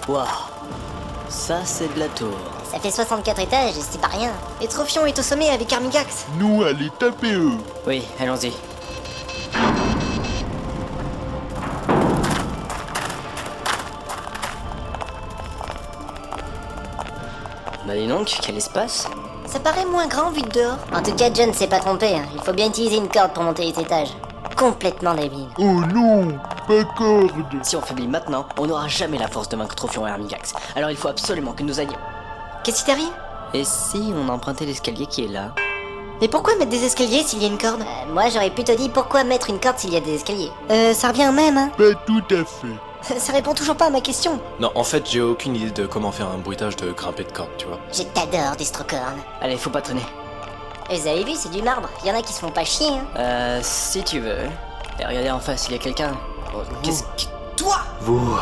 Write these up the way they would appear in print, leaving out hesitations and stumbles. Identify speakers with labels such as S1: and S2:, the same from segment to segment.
S1: Waouh, ça c'est de la tour.
S2: Ça fait 64 étages et c'est pas rien.
S3: Et Trophion est au sommet avec Armigax.
S4: Nous, allez taper eux.
S1: Oui, allons-y. Bah dis donc, quel espace.
S3: Ça paraît moins grand vu de dehors.
S2: En tout cas, John ne s'est pas trompé. Il faut bien utiliser une corde pour monter les étages. Complètement débile.
S4: Oh non, pas corde.
S1: Si on faiblit maintenant, on n'aura jamais la force de vaincre Trophion et Armigax. Alors il faut absolument que nous allions...
S3: Qu'est-ce qui t'arrive?
S1: Et si on empruntait l'escalier qui est là?
S3: Mais pourquoi mettre des escaliers s'il y a une corde?
S2: Moi, j'aurais plutôt dit pourquoi mettre une corde s'il y a des escaliers.
S3: Ça revient au même, hein.
S4: Pas tout à fait.
S3: Ça répond toujours pas à ma question.
S5: Non, en fait, j'ai aucune idée de comment faire un bruitage de grimper de corde, tu vois.
S2: Je t'adore, Destrocorn.
S1: Allez, faut pas traîner.
S2: Vous avez vu, c'est du marbre. Il y en a qui se font pas chier, hein.
S1: Si tu veux. Et regardez en face, il y a quelqu'un. Oh, qu'est-ce que...
S6: Vous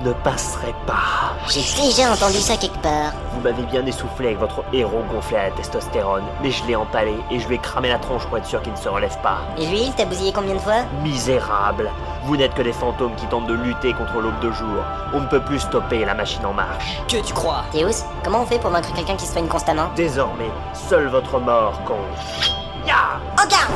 S6: ne passerez pas.
S2: J'ai déjà entendu ça quelque part.
S6: Vous m'avez bien essoufflé avec votre héros gonflé à la testostérone, mais je l'ai empalé et je lui ai cramé la tronche pour être sûr qu'il ne se relève pas.
S2: Et lui, il t'a bousillé combien de fois?
S6: Misérable. Vous n'êtes que des fantômes qui tentent de lutter contre l'aube de jour. On ne peut plus stopper la machine en marche.
S1: Que tu crois?
S2: Théus, comment on fait pour vaincre quelqu'un qui se soigne constamment?
S6: Désormais, seule votre mort compte. Ya!
S2: En garde!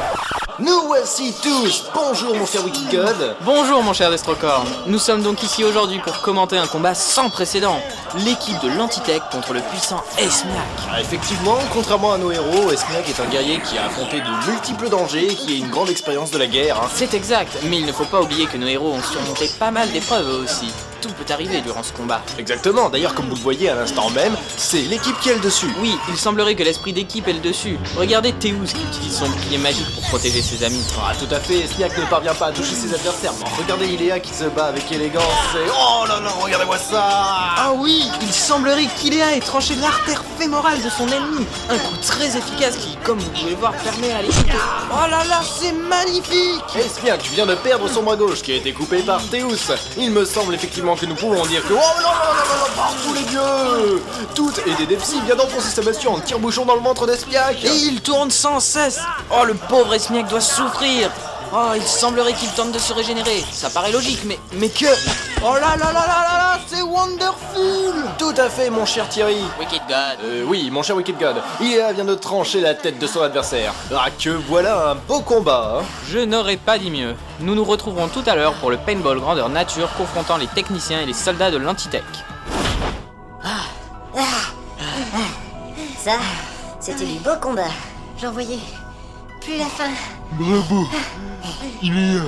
S5: Nous voici tous. Bonjour mon cher Wikigod.
S7: Bonjour mon cher Destrocorn. Nous sommes donc ici aujourd'hui pour commenter un combat sans précédent. L'équipe de l'Antitech contre le puissant Esmiac.
S5: Ah, effectivement, contrairement à nos héros, Esmiac est un guerrier qui a affronté de multiples dangers et qui a une grande expérience de la guerre. Hein.
S7: C'est exact, mais il ne faut pas oublier que nos héros ont surmonté pas mal d'épreuves eux aussi. Tout peut arriver durant ce combat.
S5: Exactement, d'ailleurs comme vous le voyez à l'instant même, c'est l'équipe qui est le dessus.
S7: Oui, il semblerait que l'esprit d'équipe ait le dessus. Regardez Théus qui utilise son bouclier magique pour protéger ses amis.
S5: Ah tout à fait, Esmiac ne parvient pas à toucher ses adversaires. Bon, regardez Iléa qui se bat avec élégance et... Oh là là, regardez-moi ça.
S7: Ah oui, il semblerait qu'Iléa ait tranché l'artère fémorale de son ennemi. Un coup très efficace qui, comme vous pouvez voir, permet à l'équipe de... Oh là là, c'est magnifique.
S5: Esmiac vient de perdre son bras gauche qui a été coupé par Théus. Il me semble effectivement que nous pouvons dire que... Oh non, non, non, non, par tous les dieux. Tout et des Depsy vient d'enfoncer sa massue en tire-bouchon dans le ventre d'Esmiac.
S7: Et il tourne sans cesse. Oh, le pauvre Esmiac doit souffrir. Oh, il semblerait qu'il tente de se régénérer. Ça paraît logique, mais que... Oh là là là là là là, c'est wonderful.
S5: Tout à fait, mon cher Thierry.
S7: Wicked God.
S5: Oui, mon cher Wicked God. Iléa vient de trancher la tête de son adversaire. Ah, que voilà un beau combat, hein.
S7: Je n'aurais pas dit mieux. Nous nous retrouverons tout à l'heure pour le paintball grandeur nature confrontant les techniciens et les soldats de l'Antitech.
S2: Ça, c'était du beau combat.
S3: J'en voyais plus la fin.
S4: Bravo. Il est...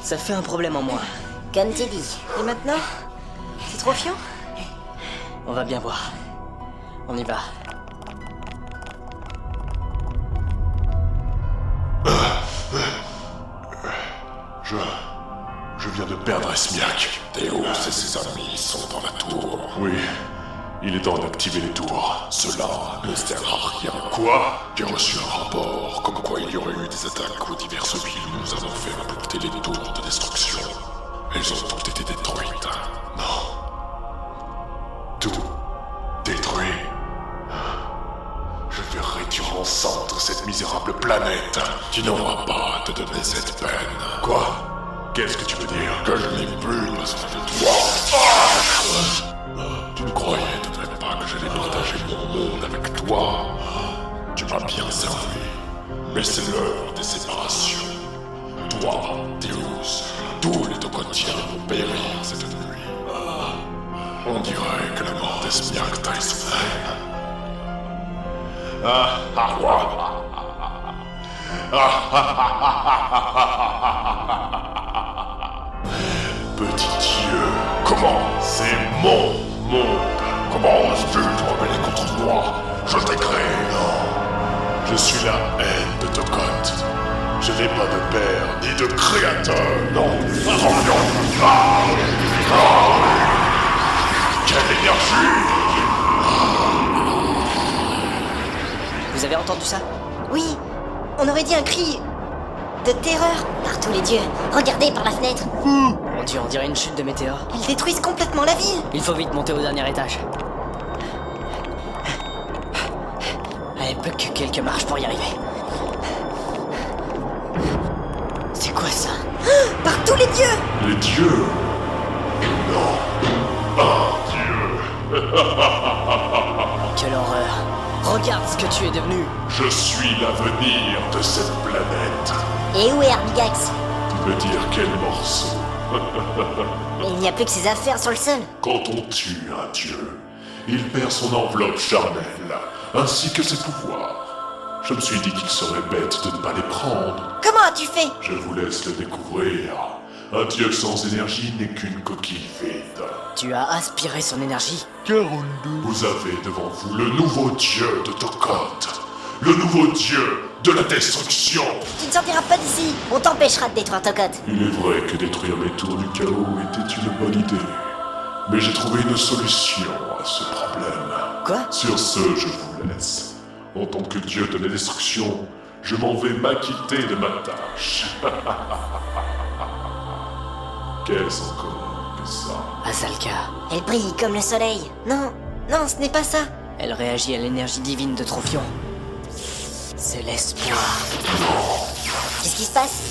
S1: Ça fait un problème en moi.
S2: Comme tu dis.
S3: Et maintenant? C'est Trophion?
S1: On va bien voir. On y va.
S4: Je viens de perdre Esmiac.
S8: Théos et ses amis sont dans la tour.
S4: Oui, il est temps d'activer les tours.
S8: Cela ne sert à rien. Quoi? J'ai reçu un rapport comme quoi il y aurait eu des attaques aux diverses villes où nous avons fait implanter les tours de destruction. Elles ont toutes été détruites. Non. Tout détruit. Je vais réduire en cendres cette misérable planète. Tu n'auras pas à te donner cette peine. Quoi?
S4: Qu'est-ce que tu veux dire?
S8: Que je n'ai plus besoin de toi. Tu ne croyais tout de même pas que j'allais partager mon monde avec toi. Tu m'as bien servi, mais c'est l'heure des séparations. Toi, Théus, tous les Tocotiens vont périr cette nuit. On dirait que la mort d'Esmiac t'a essoufflé. Petit Dieu, comment? C'est mon monde. Comment oses-tu te rebeller contre moi? Je t'ai créé, non. Je suis la haine de Tocotte. Je n'ai pas de père ni de créateur, non. Quelle énergie!
S1: Vous avez entendu ça?
S3: Oui, on aurait dit un cri de terreur.
S2: Par tous les dieux, regardez par la fenêtre.
S1: Mon Dieu, on dirait une chute de météore.
S3: Ils détruisent complètement la ville.
S1: Il faut vite monter au dernier étage. Allez, plus que quelques marches pour y arriver. C'est quoi ça?
S3: Par tous les dieux!
S8: Les dieux? Non.
S1: Quelle horreur. Regarde ce que tu es devenu.
S4: Je suis l'avenir de cette planète.
S2: Et où est Armigax?
S4: Tu veux dire quel morceau?
S2: Mais il n'y a plus que ses affaires sur le sol.
S4: Quand on tue un dieu, il perd son enveloppe charnelle, ainsi que ses pouvoirs. Je me suis dit qu'il serait bête de ne pas les prendre.
S3: Comment as-tu fait?
S4: Je vous laisse le découvrir. Un dieu sans énergie n'est qu'une coquille vide.
S1: Tu as aspiré son énergie.
S8: 42.
S4: Vous avez devant vous le nouveau dieu de Tokot. Le nouveau dieu de la destruction.
S2: Tu ne sortiras pas d'ici. On t'empêchera de détruire Tokot.
S4: Il est vrai que détruire les tours du chaos était une bonne idée. Mais j'ai trouvé une solution à ce problème.
S1: Quoi?
S4: Sur ce, je vous laisse. En tant que dieu de la destruction, je m'en vais m'acquitter de ma tâche. Qu'est-ce encore que ça?
S1: Azalka.
S2: Elle brille comme le soleil.
S3: Non, non, ce n'est pas ça.
S1: Elle réagit à l'énergie divine de Trophion. C'est l'espoir.
S2: Qu'est-ce qui se passe?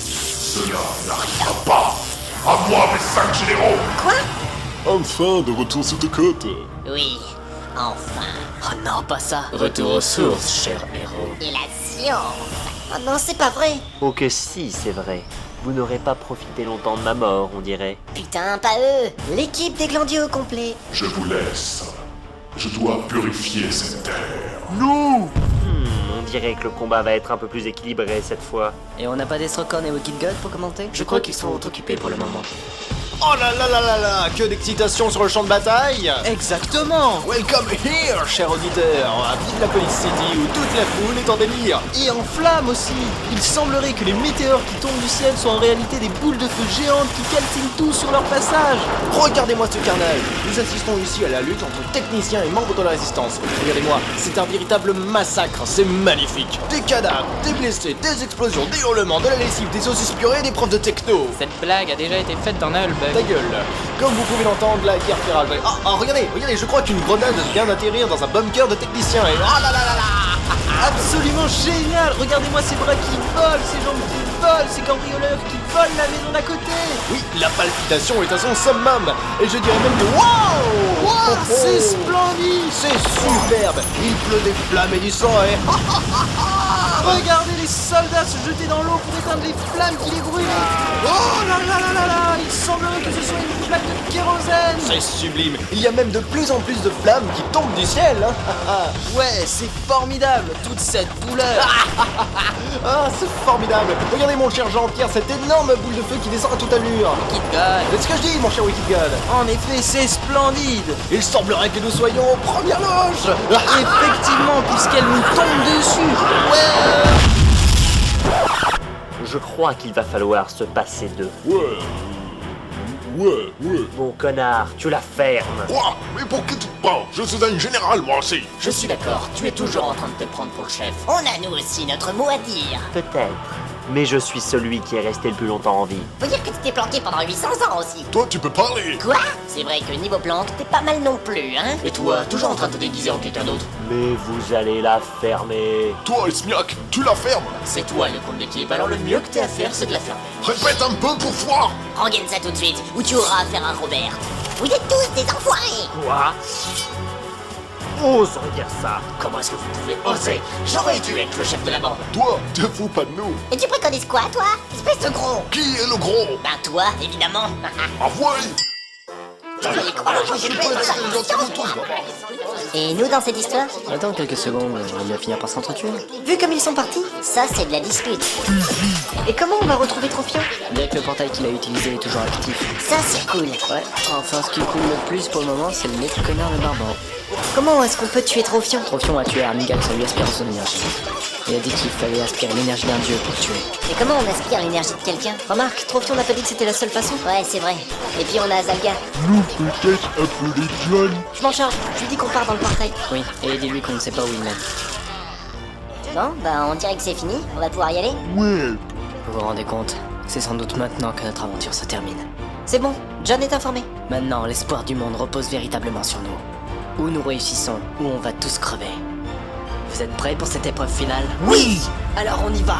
S4: Cela n'arrivera pas. À moi, mes 5 généraux.
S8: Enfin, de retour sur Tokot.
S2: Oui, enfin.
S1: Oh non, pas ça.
S6: Retour aux sources, cher héros.
S2: Et la science.
S3: Oh non, c'est pas vrai.
S6: Oh que si, c'est vrai. Vous n'aurez pas profité longtemps de ma mort, on dirait.
S2: Putain, pas eux.
S3: L'équipe des glandieux au complet.
S4: Je vous laisse. Je dois purifier cette terre.
S8: Non.
S6: On dirait que le combat va être un peu plus équilibré cette fois.
S1: Et on n'a pas Destrocon et Wicked God pour commenter?
S6: Je crois qu'ils sont occupés pour le moment.
S5: Oh là là là là là, que d'excitation sur le champ de bataille.
S7: Exactement.
S5: Welcome here, cher auditeur, à Vive la Police City où toute la foule est en délire.
S7: Et en flamme aussi. Il semblerait que les météores qui tombent du ciel soient en réalité des boules de feu géantes qui calcinent tout sur leur passage.
S5: Regardez-moi ce carnage. Nous assistons ici à la lutte entre techniciens et membres de la résistance. Regardez-moi, c'est un véritable massacre, c'est magnifique. Des cadavres, des blessés, des explosions, des hurlements, de la lessive, des saucisses purées, des profs de techno.
S7: Cette blague a déjà été faite dans Nullbug.
S5: Ta gueule. Comme vous pouvez l'entendre, la guerre fait rage. Regardez, je crois qu'une grenade vient d'atterrir dans un bunker de techniciens et... Oh là là là là.
S7: Absolument génial. Regardez-moi ces bras qui volent, ces jambes qui volent, ces cambrioleurs qui volent la maison d'à côté.
S5: Oui, la palpitation est à son summum. Et je dirais même que... Wow,
S7: Wow, c'est splendide.
S5: c'est superbe. Il pleut des flammes et du sang et...
S7: Regardez les soldats se jeter dans l'eau pour éteindre les flammes qui les brûlent. Oh là là là là là. Il semblerait que ce soit une flamme de kérosène.
S5: C'est sublime. Il y a même de plus en plus de flammes qui tombent du ciel.
S7: Ouais, c'est formidable, toute cette douleur.
S5: Ah, c'est formidable. Regardez mon cher Jean-Pierre, cette énorme boule de feu qui descend à toute allure.
S7: Kid God.
S5: C'est ce que je dis, mon cher Wicked God.
S7: En effet, c'est splendide.
S5: Il semblerait que nous soyons aux premières loges.
S7: Effectivement, puisqu'elle nous tombe dessus. Ouais.
S6: Je crois qu'il va falloir se passer d'eux.
S8: Ouais.
S6: Bon connard, tu la fermes.
S8: Quoi? Mais pour qui tu te prends? Je suis un général, moi aussi.
S2: Je suis d'accord, tu es toujours en train de te prendre pour le chef. On a nous aussi notre mot à dire.
S6: Peut-être. Mais je suis celui qui est resté le plus longtemps en vie.
S2: Faut dire que tu t'es planqué pendant 800 ans aussi.
S8: Toi, tu peux parler.
S2: Quoi? C'est vrai que niveau planque, t'es pas mal non plus, hein?
S8: Et toi, toujours en train de te déguiser en quelqu'un d'autre.
S6: Mais vous allez la fermer.
S8: Toi, Esmiac, tu la fermes.
S2: C'est toi le compte d'équipe, alors le mieux que t'aies à faire, c'est de la fermer.
S8: Répète un peu pour voir.
S2: Rengaine ça tout de suite, ou tu auras affaire à Robert. Vous êtes tous des enfoirés!
S6: Quoi? Ose dire ça.
S2: Comment est-ce que vous pouvez oser? J'aurais dû être le chef de la bande.
S8: Toi, te fous pas de nous.
S2: Et tu préconises quoi, toi? Espèce de gros!
S8: Qui est le gros?
S2: Ben toi, évidemment.
S8: Avouez.
S2: Et nous dans cette histoire?
S1: Attends quelques secondes, on va finir par s'entretuer.
S3: Vu comme ils sont partis.
S2: Ça, c'est de la dispute.
S3: Et comment on va retrouver Trophion?
S1: Bien que le portail qu'il a utilisé est toujours actif.
S2: Ça, c'est cool.
S1: Ouais, enfin ce qui coule le plus pour le moment, c'est le mec connard le barbare.
S3: Comment est-ce qu'on peut tuer Trophion?
S1: Trophion a tué Armigax en lui aspirant son énergie. Il a dit qu'il fallait aspirer l'énergie d'un dieu pour tuer.
S2: Et comment on aspire l'énergie de quelqu'un?
S3: Remarque, Trophion n'a pas dit que c'était la seule façon.
S2: Ouais, c'est vrai. Et puis on a Zalga.
S8: Nous, peut-être appeler John.
S3: Je m'en charge, je lui dis qu'on part dans le portail.
S1: Oui, et dis-lui qu'on ne sait pas où il mène.
S2: Bon, bah on dirait que c'est fini. On va pouvoir y aller.
S8: Ouais.
S1: Vous vous rendez compte? C'est sans doute maintenant que notre aventure se termine.
S3: C'est bon, John est informé.
S1: Maintenant, l'espoir du monde repose véritablement sur nous. Ou nous réussissons, ou on va tous crever. Vous êtes prêts pour cette épreuve finale?
S3: Oui!
S1: Alors on y va!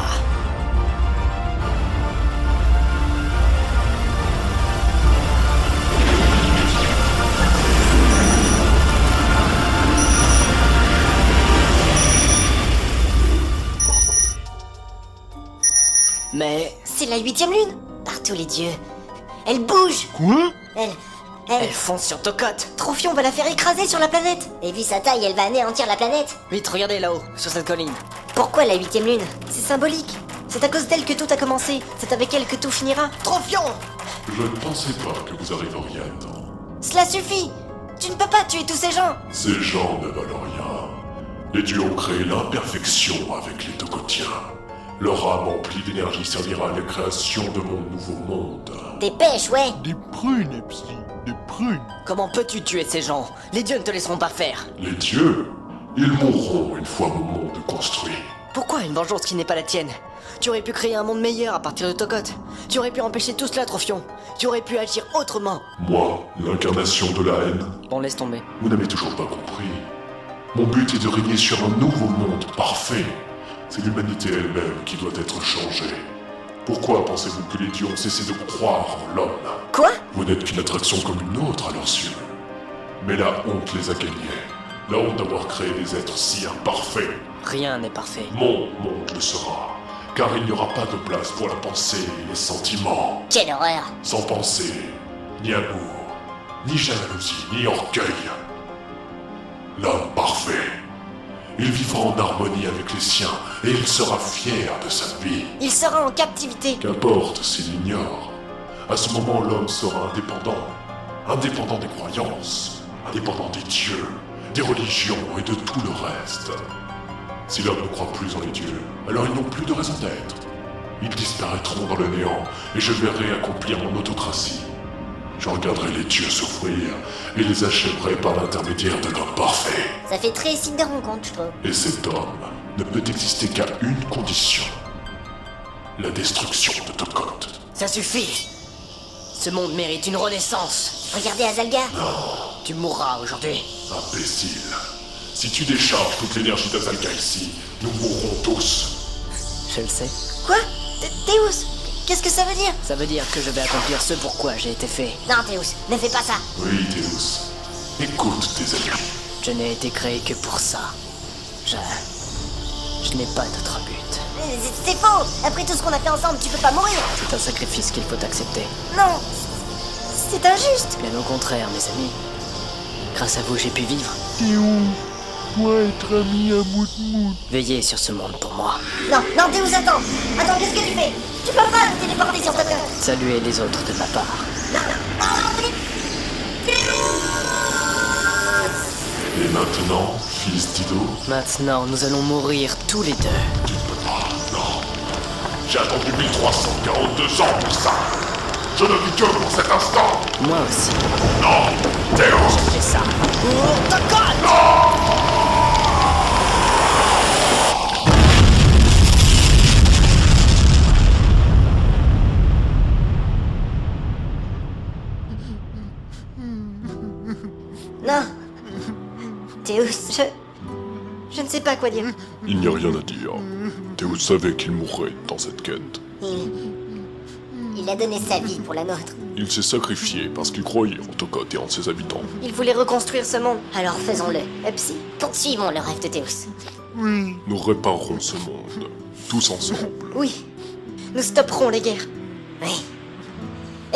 S1: Mais
S3: C'est la 8e lune.
S2: Par tous les dieux.
S3: Elle bouge.
S8: Quoi?
S3: Elle...
S1: elle fonce sur Tocotte.
S3: Trophion va la faire écraser sur la planète.
S2: Et vu sa taille, elle va anéantir la planète.
S1: Vite, regardez là-haut, sur cette colline.
S2: Pourquoi la 8e lune?
S3: C'est symbolique. C'est à cause d'elle que tout a commencé. C'est avec elle que tout finira. Trophion.
S4: Je ne pensais pas que vous arriveriez à temps.
S3: Cela suffit. Tu ne peux pas tuer tous ces gens.
S4: Ces gens ne valent rien. Les dieux ont créé l'imperfection avec les Tocotiens. Leur âme emplie d'énergie servira à la création de mon nouveau monde.
S2: Dépêche, ouais.
S8: Des prunes, Epsi, des prunes.
S1: Comment peux-tu tuer ces gens? Les dieux ne te laisseront pas faire.
S4: Les dieux, ils mourront une fois mon monde construit.
S1: Pourquoi une vengeance qui n'est pas la tienne? Tu aurais pu créer un monde meilleur à partir de Tocotte. Tu aurais pu empêcher tout cela, Trophion. Tu aurais pu agir autrement.
S4: Moi, l'incarnation de la haine,
S1: Bon, laisse tomber.
S4: vous n'avez toujours pas compris. Mon but est de régner sur un nouveau monde parfait. C'est l'humanité elle-même qui doit être changée. Pourquoi pensez-vous que les dieux ont cessé de croire en l'homme?
S3: Quoi?
S4: Vous n'êtes qu'une attraction comme une autre à leurs yeux. Mais la honte les a gagnés. La honte d'avoir créé des êtres si imparfaits.
S1: Rien n'est parfait.
S4: Mon monde le sera. Car il n'y aura pas de place pour la pensée et les sentiments.
S2: Quelle horreur.
S4: Sans pensée, ni amour, ni jalousie, ni orgueil. L'homme parfait. Il vivra en harmonie avec les siens et il sera fier de sa vie.
S3: Il sera en captivité.
S4: Qu'importe s'il ignore. À ce moment, l'homme sera indépendant. Indépendant des croyances, indépendant des dieux, des religions et de tout le reste. Si l'homme ne croit plus en les dieux, alors ils n'ont plus de raison d'être. Ils disparaîtront dans le néant et je verrai accomplir mon autocratie. Je regarderai les dieux souffrir et les achèverai par l'intermédiaire d'un homme parfait.
S2: Ça fait très site de rencontre, je trouve.
S4: Et cet homme ne peut exister qu'à une condition. La destruction de Tocotte.
S1: Ça suffit. Ce monde mérite une renaissance.
S2: Regardez Azalga.
S1: Tu mourras aujourd'hui.
S4: Imbécile. Si tu décharges toute l'énergie d'Azalga ici, nous mourrons tous.
S1: Je le sais.
S3: Quoi? Théus, qu'est-ce que ça veut dire?
S1: Ça veut dire que je vais accomplir ce pourquoi j'ai été fait.
S2: Non, Théus, ne fais pas ça.
S4: Oui, Théus. Écoute tes ennemis.
S1: Je n'ai été créé que pour ça. Je n'ai pas d'autre but.
S2: C'est faux. Après tout ce qu'on a fait ensemble, tu peux pas mourir.
S1: C'est un sacrifice qu'il faut accepter.
S3: Non. C'est injuste.
S1: Bien au contraire, mes amis. Grâce à vous, j'ai pu vivre.
S8: Théo, toi être ami à Moutmout.
S1: Veillez sur ce monde pour moi.
S2: Non, non, Théus, attends. Attends, qu'est-ce que tu fais? Tu peux pas te téléporter sur Tocotte.
S1: Saluez les autres de ma part.
S4: Et maintenant, fils d'Ido,
S1: Maintenant, nous allons mourir tous les deux.
S4: tu ne peux pas. Non. J'ai attendu 1342 ans pour ça. Je ne vis que pour cet instant.
S1: Moi aussi.
S4: Non, Théo.
S1: J'ai ça.
S3: Non. Théus, je ne sais pas quoi dire.
S8: Il n'y a rien à dire. Théo savait qu'il mourrait dans cette quête.
S2: Il a donné sa vie pour la nôtre.
S8: Il s'est sacrifié parce qu'il croyait en Tocotte et en ses habitants.
S3: Il voulait reconstruire ce monde.
S2: Alors faisons-le.
S3: Epsi.
S2: Poursuivons le rêve de Théus.
S8: Nous réparerons ce monde, tous ensemble.
S3: Oui. Nous stopperons les guerres.
S2: Oui.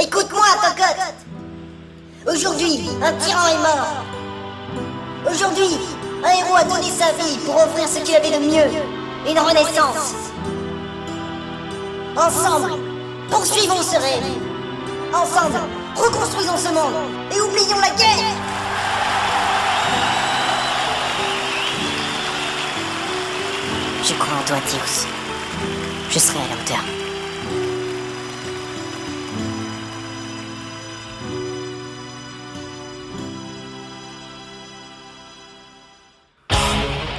S2: Écoute-moi, Tocotte. Aujourd'hui, un tyran est mort. Aujourd'hui, un héros a donné sa vie pour offrir ce qu'il avait de mieux. Une renaissance. Ensemble, poursuivons ce rêve. Ensemble, reconstruisons ce monde et oublions la guerre. Je crois en toi, Théus. Je serai à la hauteur.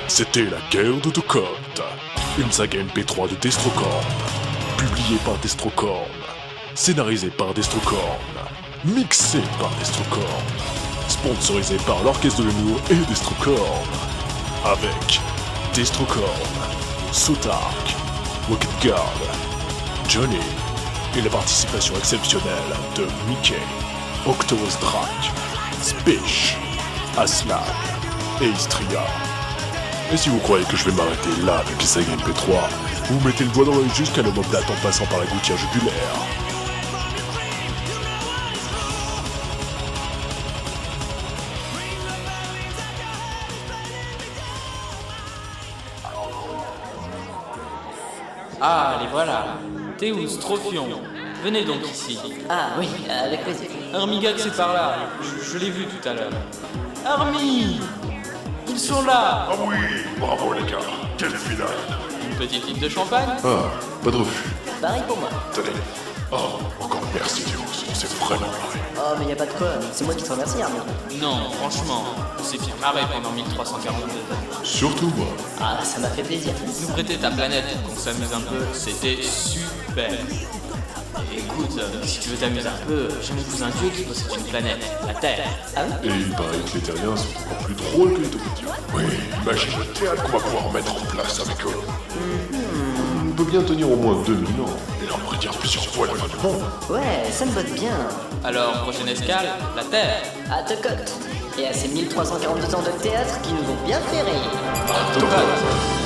S8: C'était la guerre de Tocotte, une saga MP3 de Destrocorn, publiée par Destrocorn, scénarisée par Destrocorn, mixée par Destrocorn, sponsorisée par l'Orchestre de l'Humour et Destrocorn, avec Destrocorn, Sotark, Wicked Guard, Johnny, et la participation exceptionnelle de Mickey, Octopus Drak, Spish, Aslak et Istria. Et si vous croyez que je vais m'arrêter là avec les sagas MP3,
S4: Vous mettez le doigt dans l'œil jusqu'à l'omoplate en passant par la gouttière jugulaire.
S7: Ah, les voilà. Théus, Trophion, venez donc ici.
S1: Ah oui, avec plaisir.
S7: Armigax est par là, je l'ai vu tout à l'heure. Armi! Ils sont là!
S8: Ah oui, bravo les gars, quelle finale.
S7: Une petite ligne de champagne?
S8: Ah, pas de refus.
S1: Pareil pour moi.
S8: Tenez. Oh, encore merci Deus, on s'est vraiment marré.
S1: Oh, mais y a pas de quoi, c'est moi qui te remercie, Armin.
S7: Non, franchement, on s'est bien marré pendant 1342 ans.
S4: Surtout moi.
S1: Ah, ça m'a fait plaisir.
S7: Nous prêter ta planète pour qu'on s'amuse un peu, c'était super. Écoute, si tu veux t'amuser un peu, j'ai mon cousin Dieu qui possède une planète, la Terre.
S1: Ah oui?
S4: Et il paraît que les terriens sont encore plus drôles que les Tokotiens.
S8: Oui, imagine le théâtre qu'on va pouvoir mettre en place avec eux.
S4: On peut bien tenir au moins 2000 ans.
S8: Et leur prédire plusieurs fois la fin du monde.
S1: Ouais, ça me botte bien.
S7: Alors, prochaine escale, la Terre.
S1: À Tocotte. Et à ces 1342 ans de théâtre qui nous ont bien fait rire.
S7: Tocotte.